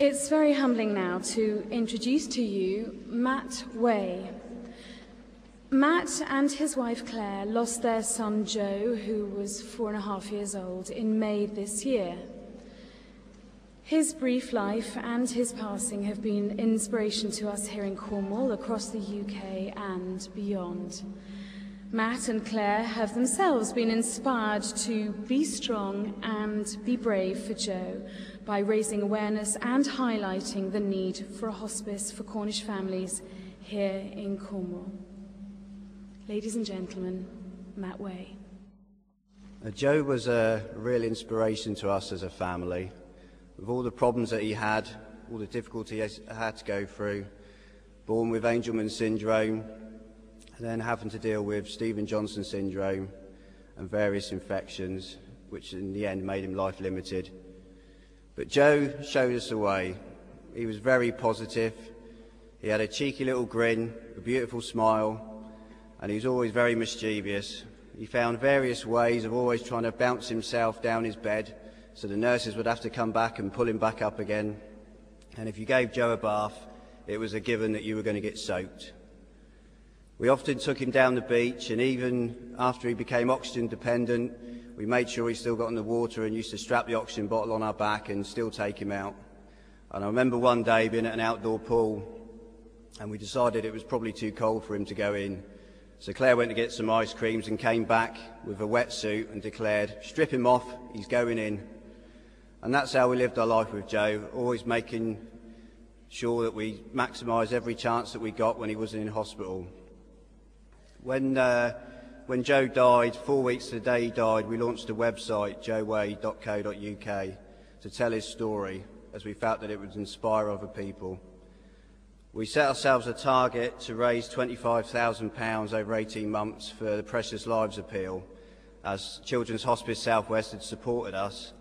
It's very humbling now to introduce to you Matt Way. Matt and his wife Claire lost their son Joe, who was 4.5 years old, in May this year. His brief life and his passing have been inspiration to us here in Cornwall, across the UK and beyond. Matt and Claire have themselves been inspired to be strong and be brave for Joe by raising awareness and highlighting the need for a hospice for Cornish families here in Cornwall. Ladies and gentlemen, Matt Way. Joe was a real inspiration to us as a family. With all the problems that he had, all the difficulty he had to go through, born with Angelman syndrome, and then having to deal with Stevens-Johnson syndrome and various infections, which in the end made him life limited. But Joe showed us the way. He was very positive. He had a cheeky little grin, a beautiful smile, and he was always very mischievous. He found various ways of always trying to bounce himself down his bed, so the nurses would have to come back and pull him back up again. And if you gave Joe a bath, it was a given that you were going to get soaked. We often took him down the beach, and even after he became oxygen dependent, we made sure he still got in the water and used to strap the oxygen bottle on our back and still take him out. And I remember one day being at an outdoor pool, and we decided it was probably too cold for him to go in. So Claire went to get some ice creams and came back with a wetsuit and declared, "Strip him off, he's going in." And that's how we lived our life with Joe, always making sure that we maximised every chance that we got when he was in hospital. When Joe died, 4 weeks to the day he died, we launched a website, joeway.co.uk, to tell his story, as we felt that it would inspire other people. We set ourselves a target to raise £25,000 over 18 months for the Precious Lives Appeal, as Children's Hospice South West had supported us.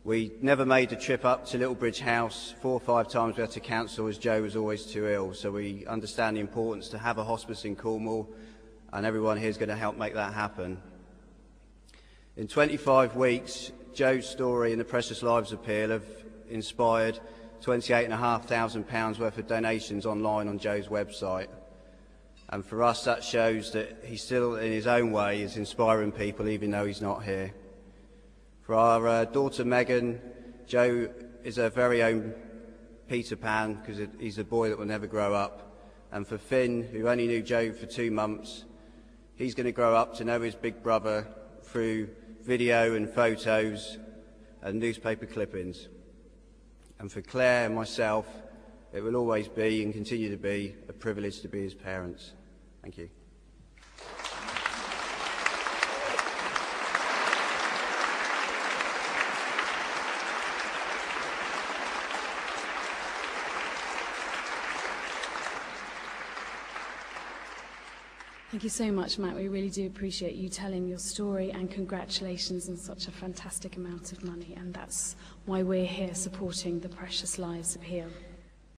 We never made the trip up to Littlebridge House. 4 or 5 times we had to cancel as Joe was always too ill, so we understand the importance to have a hospice in Cornwall, and everyone here is going to help make that happen. In 25 weeks, Joe's story and the Precious Lives Appeal have inspired £28,500 worth of donations online on Joe's website. And for us, that shows that he still, in his own way, is inspiring people, even though he's not here. For our daughter Megan, Joe is her very own Peter Pan, because he's a boy that will never grow up. And for Finn, who only knew Joe for 2 months, he's going to grow up to know his big brother through video and photos and newspaper clippings. And for Claire and myself, it will always be and continue to be a privilege to be his parents. Thank you. Thank you so much, Matt. We really do appreciate you telling your story, and congratulations on such a fantastic amount of money. And that's why we're here supporting the Precious Lives Appeal.